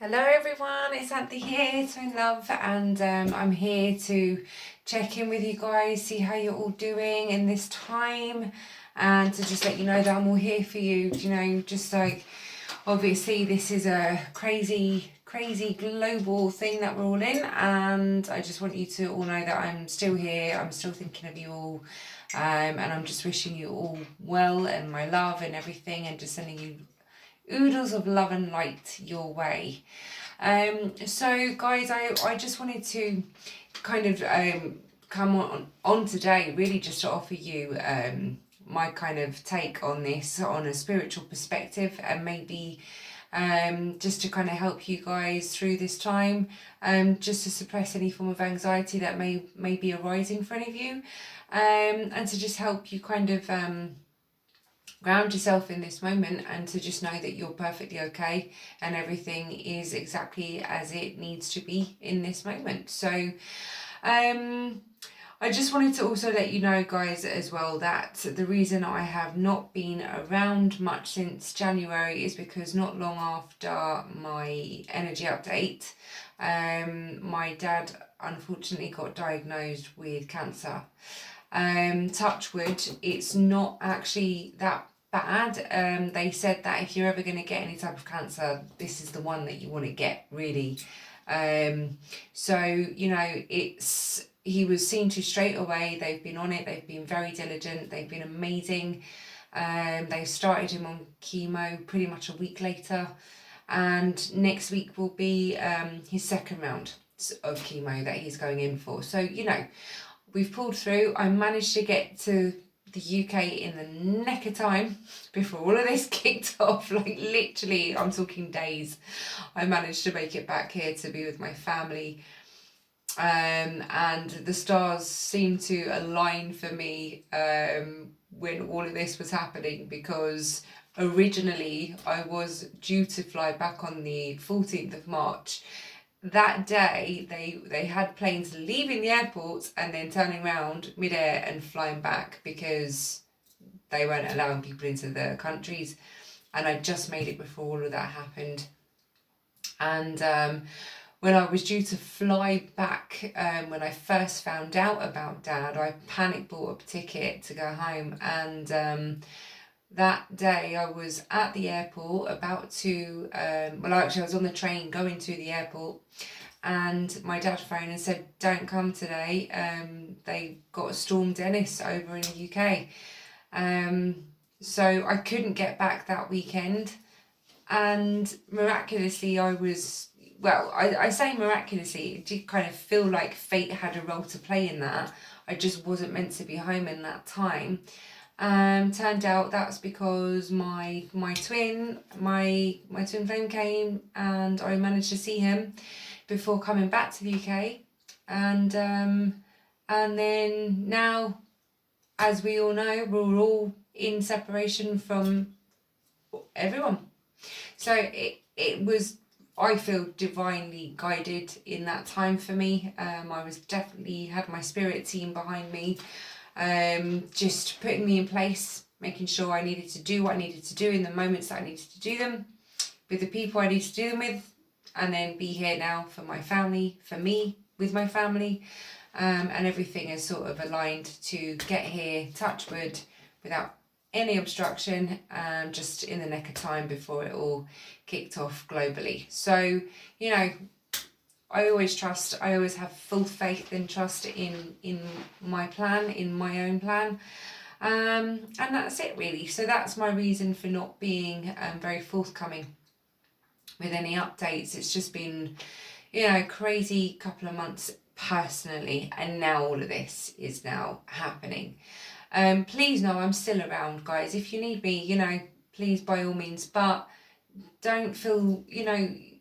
Hello everyone, it's Anthony here, Twin Love, and I'm here to check in with you guys, see how you're all doing in this time, and to just let you know that I'm all here for you. Just like, obviously this is a crazy global thing that we're all in, and I just want you to all know that I'm still here, I'm still thinking of you all, and I'm just wishing you all well and my love and everything, and just sending you oodles of love and light your way. So guys, I just wanted to kind of come on today really just to offer you my kind of take on this on a spiritual perspective, and maybe just to kind of help you guys through this time, just to suppress any form of anxiety that may be arising for any of you, and to just help you kind of ground yourself in this moment, and to just know that you're perfectly okay and everything is exactly as it needs to be in this moment. So I just wanted to also let you know, guys, as well, that the reason I have not been around much since January is because not long after my energy update, my dad unfortunately got diagnosed with cancer. Touch wood, it's not actually that bad. They said that if you're ever going to get any type of cancer, this is the one that you want to get, really. He was seen to straight away. They've been on it, they've been very diligent, they've been amazing. They started him on chemo pretty much a week later, and next week will be his second round of chemo that he's going in for. So we've pulled through. I managed to get to the UK in the nick of time before all of this kicked off. Like, literally, I'm talking days. I managed to make it back here to be with my family. And the stars seemed to align for me when all of this was happening, because originally I was due to fly back on the 14th of March. That day they had planes leaving the airport and then turning around midair and flying back, because they weren't allowing people into the countries, and I just made it before all of that happened. And when I was due to fly back, when I first found out about Dad, I panic bought a ticket to go home, and that day I was at the airport about to, I was on the train going to the airport, and my dad phoned and said, don't come today, they got a Storm Dennis over in the UK. So I couldn't get back that weekend, and miraculously I say miraculously, it did kind of feel like fate had a role to play in that. I just wasn't meant to be home in that time. Turned out that's because my twin flame came, and I managed to see him before coming back to the UK, and then now, as we all know, we're all in separation from everyone. So it was, I feel, divinely guided in that time for me. I was definitely had my spirit team behind me, just putting me in place, making sure I needed to do what I needed to do in the moments that I needed to do them, with the people I needed to do them with, and then be here now for my family, for me, with my family, and everything is sort of aligned to get here, touch wood, without any obstruction, just in the nick of time before it all kicked off globally. So, I always trust, I always have full faith and trust in my plan, in my own plan. And that's it, really. So that's my reason for not being very forthcoming with any updates. It's just been, crazy couple of months personally, and now all of this is now happening. Please know I'm still around, guys. If you need me, please, by all means, but don't feel,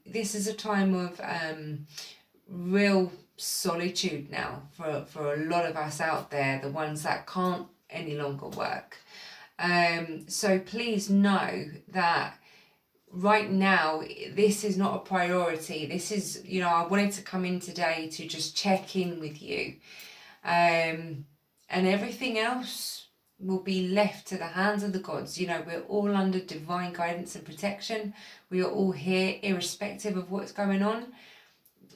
this is a time of real solitude now for a lot of us out there, the ones that can't any longer work. So please know that right now this is not a priority. This is, I wanted to come in today to just check in with you, and everything else will be left to the hands of the gods. You know, we're all under divine guidance and protection. We are all here irrespective of what's going on.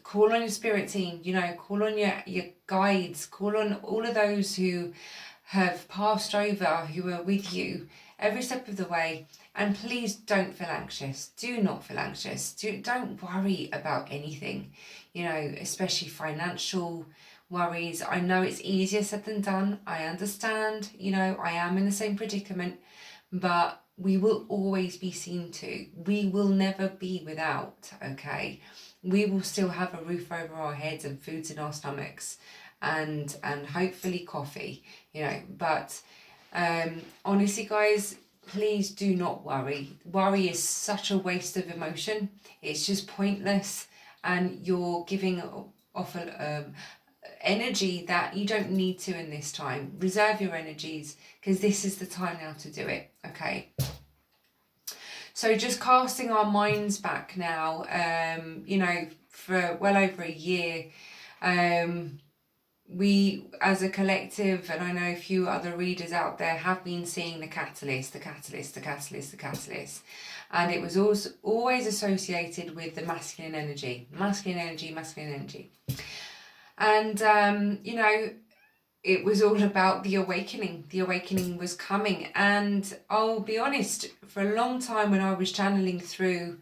Call on your spirit team, you know, call on your guides, call on all of those who have passed over, who are with you every step of the way. And please don't feel anxious. Do not feel anxious. Don't worry about anything, you know, especially financial worries. I know it's easier said than done. I understand, you know, I am in the same predicament, but we will always be seen to. We will never be without, okay? We will still have a roof over our heads and foods in our stomachs and hopefully coffee, you know. But honestly, guys, please do not worry. Worry is such a waste of emotion. It's just pointless, and you're giving off energy that you don't need to in this time. Reserve your energies, because this is the time now to do it, okay? So just casting our minds back now, you know, for well over a year, we as a collective, and I know a few other readers out there, have been seeing the catalyst. And it was also always associated with the masculine energy. And, you know, it was all about the awakening. The awakening was coming. And I'll be honest, for a long time when I was channeling through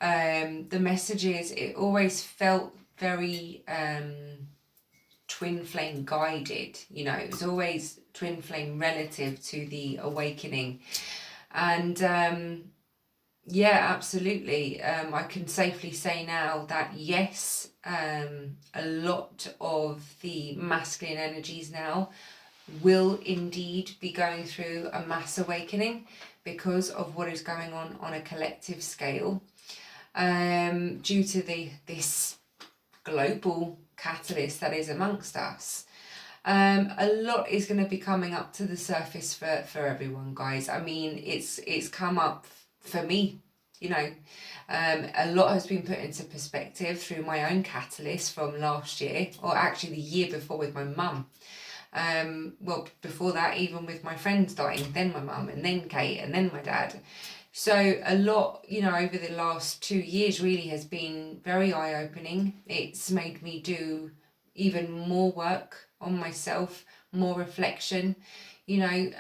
the messages, it always felt very twin flame guided. You know, it was always twin flame relative to the awakening. And yeah, absolutely. I can safely say now that yes, a lot of the masculine energies now will indeed be going through a mass awakening because of what is going on a collective scale, due to this global catalyst that is amongst us. A lot is going to be coming up to the surface for everyone, guys. I mean, it's come up for me, you know. A lot has been put into perspective through my own catalyst from last year, or actually the year before with my mum. Well, before that, even with my friends dying, then my mum, and then Kate, and then my dad. So a lot, you know, over the last 2 years really has been very eye-opening. It's made me do even more work on myself, more reflection, you know,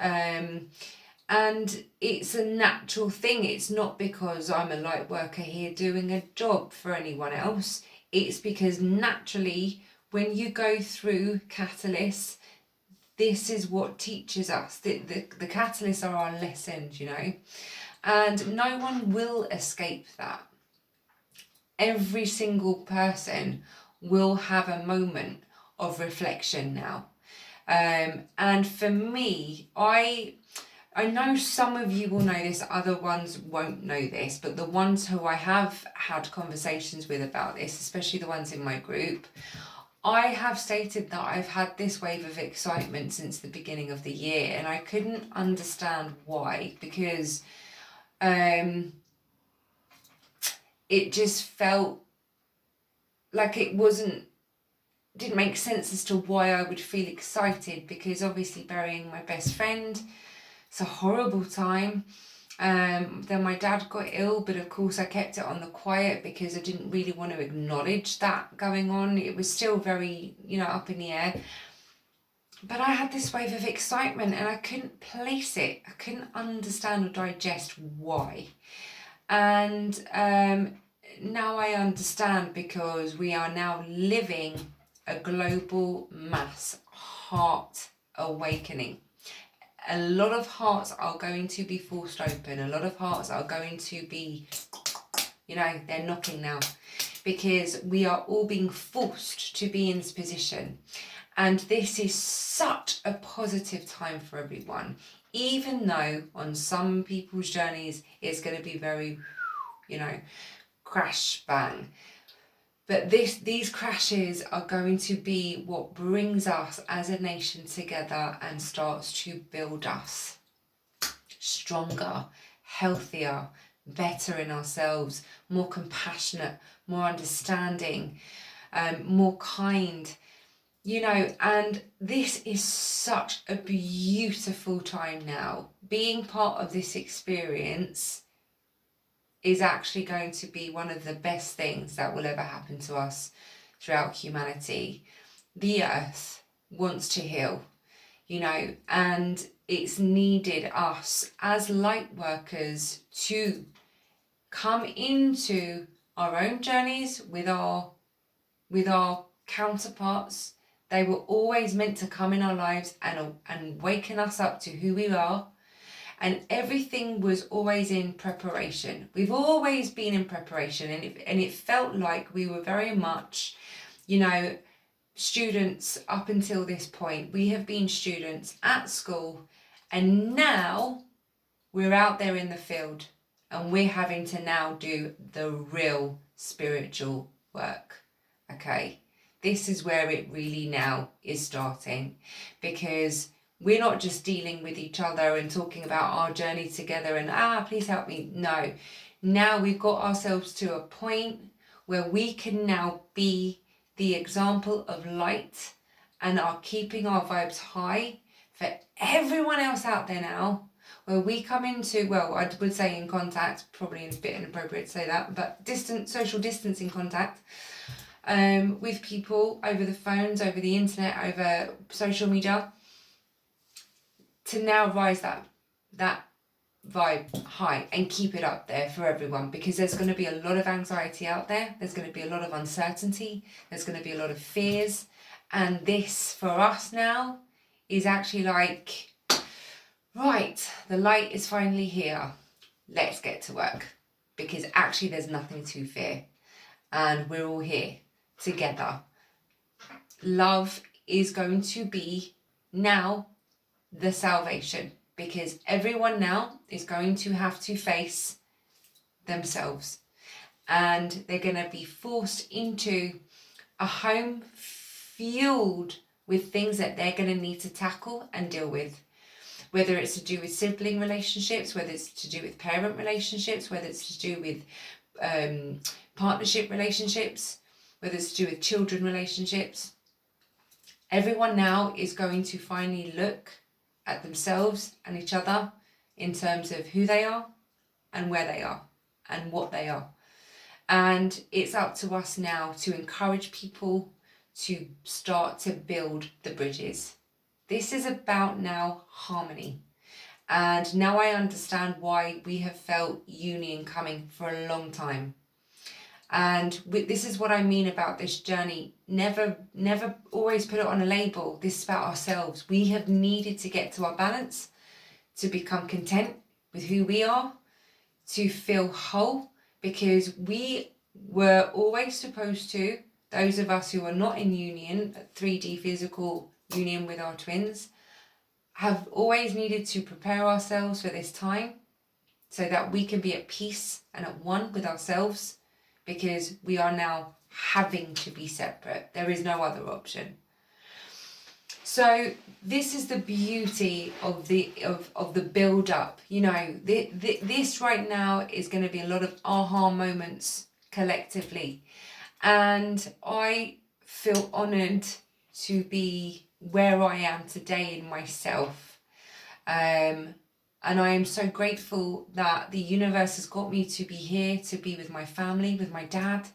and it's a natural thing. It's not because I'm a light worker here doing a job for anyone else. It's because naturally, when you go through catalysts, this is what teaches us. The catalysts are our lessons, you know, and no one will escape that. Every single person will have a moment of reflection now. And for me, I know some of you will know this, other ones won't know this, but the ones who I have had conversations with about this, especially the ones in my group, I have stated that I've had this wave of excitement since the beginning of the year, and I couldn't understand why, because it just felt like it didn't make sense as to why I would feel excited, because obviously burying my best friend, it's a horrible time. Then my dad got ill, but of course I kept it on the quiet because I didn't really want to acknowledge that going on. It was still very, you know, up in the air. But I had this wave of excitement and I couldn't place it. I couldn't understand or digest why. And now I understand, because we are now living a global mass heart awakening. A lot of hearts are going to be forced open. A lot of hearts are going to be, you know, they're knocking now, because we are all being forced to be in this position. And this is such a positive time for everyone, even though on some people's journeys it's going to be very, you know, crash bang. But these crashes are going to be what brings us as a nation together and starts to build us stronger, healthier, better in ourselves, more compassionate, more understanding, more kind. You know, and this is such a beautiful time now. Being part of this experience is actually going to be one of the best things that will ever happen to us throughout humanity. The earth wants to heal, you know, and it's needed us as light workers to come into our own journeys with our counterparts. They were always meant to come in our lives and waken us up to who we are. And everything was always in preparation. We've always been in preparation, and it felt like we were very much, you know, students up until this point. We have been students at school, and now we're out there in the field, and we're having to now do the real spiritual work. Okay, this is where it really now is starting, because we're not just dealing with each other and talking about our journey together and please help me. No, now we've got ourselves to a point where we can now be the example of light and are keeping our vibes high for everyone else out there now, where we come into, well, I would say in contact, probably a bit inappropriate to say that, but social distancing contact with people over the phones, over the internet, over social media, to now rise that vibe high and keep it up there for everyone, because there's going to be a lot of anxiety out there. There's going to be a lot of uncertainty. There's going to be a lot of fears. And this, for us now, is actually like, right, the light is finally here. Let's get to work. Because actually there's nothing to fear. And we're all here together. Love is going to be now the salvation, because everyone now is going to have to face themselves, and they're going to be forced into a home fueled with things that they're going to need to tackle and deal with, whether it's to do with sibling relationships, whether it's to do with parent relationships, whether it's to do with partnership relationships, whether it's to do with children relationships. Everyone now is going to finally look at themselves and each other in terms of who they are and where they are and what they are. And it's up to us now to encourage people to start to build the bridges. This is about now harmony. And now I understand why we have felt union coming for a long time. And this is what I mean about this journey. Never always put it on a label. This is about ourselves. We have needed to get to our balance, to become content with who we are, to feel whole, because we were always supposed to, those of us who are not in union, 3D physical union with our twins, have always needed to prepare ourselves for this time so that we can be at peace and at one with ourselves, because we are now having to be separate. There is no other option. So this is the beauty of the build up. You know, this right now is going to be a lot of aha moments collectively, and I feel honoured to be where I am today in myself. And I am so grateful that the universe has got me to be here, to be with my family, with my dad,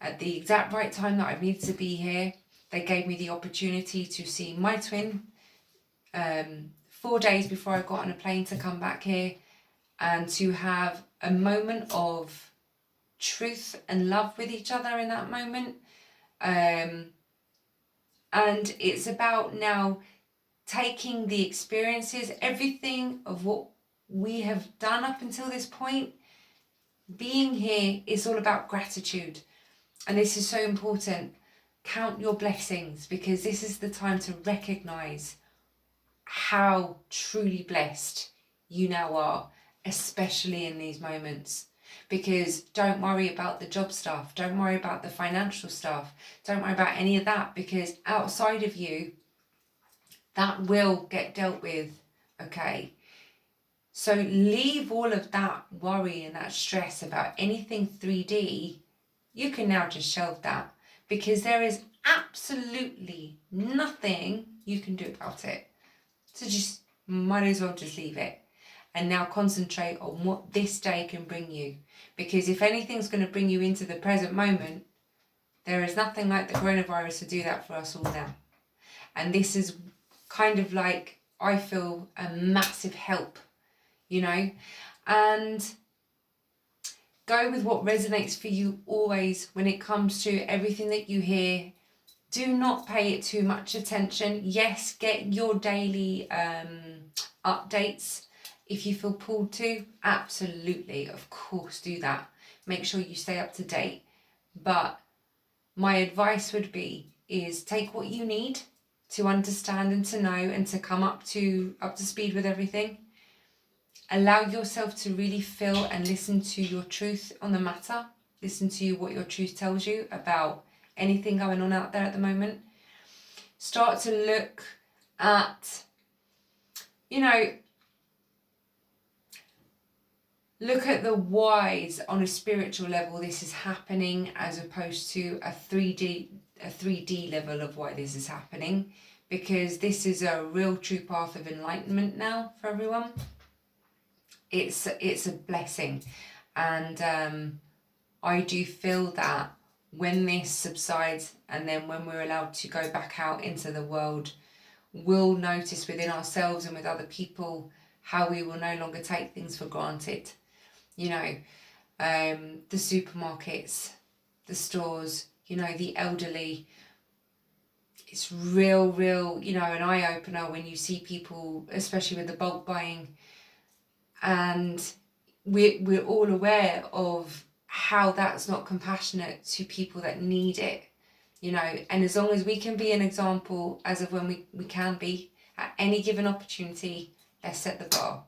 at the exact right time that I've needed to be here. They gave me the opportunity to see my twin 4 days before I got on a plane to come back here, and to have a moment of truth and love with each other in that moment. And it's about now taking the experiences, everything of what we have done up until this point. Being here is all about gratitude. And this is so important. Count your blessings, because this is the time to recognize how truly blessed you now are, especially in these moments. Because don't worry about the job stuff. Don't worry about the financial stuff. Don't worry about any of that, because outside of you, that will get dealt with, okay? So leave all of that worry and that stress about anything 3D. You can now just shelve that, because there is absolutely nothing you can do about it. So just might as well just leave it. And now concentrate on what this day can bring you. Because if anything's going to bring you into the present moment, there is nothing like the coronavirus to do that for us all now. And this is kind of like, I feel, a massive help, you know. And go with what resonates for you always when it comes to everything that you hear. Do not pay it too much attention. Yes, get your daily updates if you feel pulled to. Absolutely, of course, do that. Make sure you stay up to date. But my advice would be is take what you need to understand and to know and to come up to speed with everything. Allow yourself to really feel and listen to your truth on the matter. Listen to what your truth tells you about anything going on out there at the moment. Start to look at, look at the whys on a spiritual level this is happening, as opposed to a 3D level of why this is happening, because this is a real true path of enlightenment now for everyone. It's a blessing, and I do feel that when this subsides, and then when we're allowed to go back out into the world, we'll notice within ourselves and with other people how we will no longer take things for granted. The supermarkets, the stores, the elderly. It's real, an eye-opener when you see people, especially with the bulk buying, and we're all aware of how that's not compassionate to people that need it, and as long as we can be an example as of when we can be at any given opportunity, let's set the bar.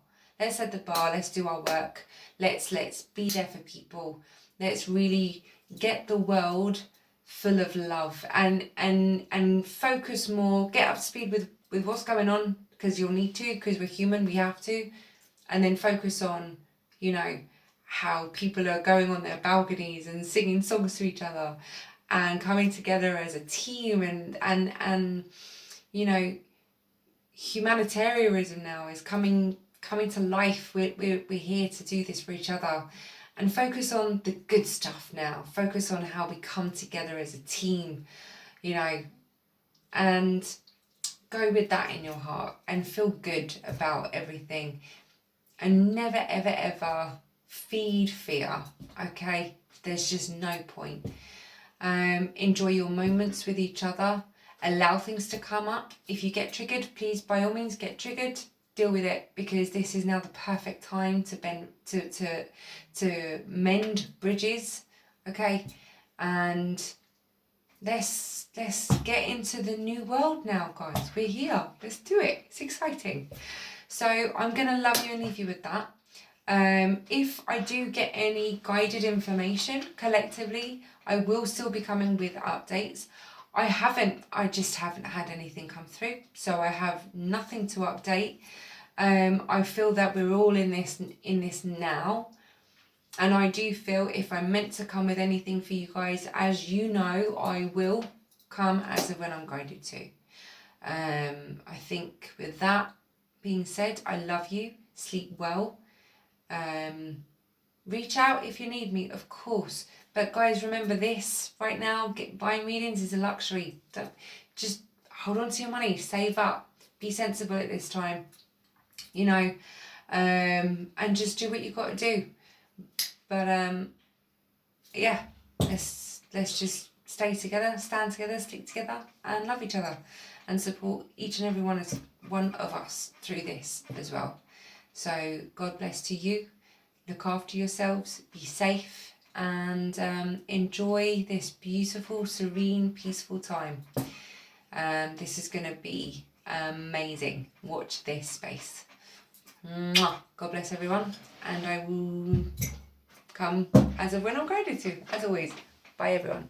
Let's do our work. Let's be there for people. Let's really get the world full of love and focus more, get up to speed with what's going on, because you'll need to, because we're human, we have to, and then focus on, how people are going on their balconies and singing songs to each other and coming together as a team, and humanitarianism now is coming to life. We're here to do this for each other, and focus on the good stuff now. Focus on how we come together as a team, and go with that in your heart and feel good about everything, and never ever ever feed fear. Okay, there's just no point. Enjoy your moments with each other. Allow things to come up. If you get triggered, please by all means get triggered. Deal with it, because this is now the perfect time to mend bridges. Okay, and let's get into the new world now, guys. We're here. Let's do it. It's exciting. So I'm gonna love you and leave you with that. If I do get any guided information collectively, I will still be coming with updates. I just haven't had anything come through, so I have nothing to update. I feel that we're all in this now, and I do feel if I'm meant to come with anything for you guys, as you know, I will come as of when I'm guided to. I think with that being said, I love you. Sleep well. Reach out if you need me, of course. But guys, remember this right now, buying readings is a luxury. Just hold on to your money, save up, be sensible at this time, and just do what you got to do. But yeah, let's just stay together, stand together, stick together, and love each other, and support each and every one of us through this as well. So God bless to you. Look after yourselves, be safe, and enjoy this beautiful, serene, peaceful time. This is going to be amazing. Watch this space. Mwah. God bless everyone, and I will come as of when I'm guided to, as always. Bye everyone.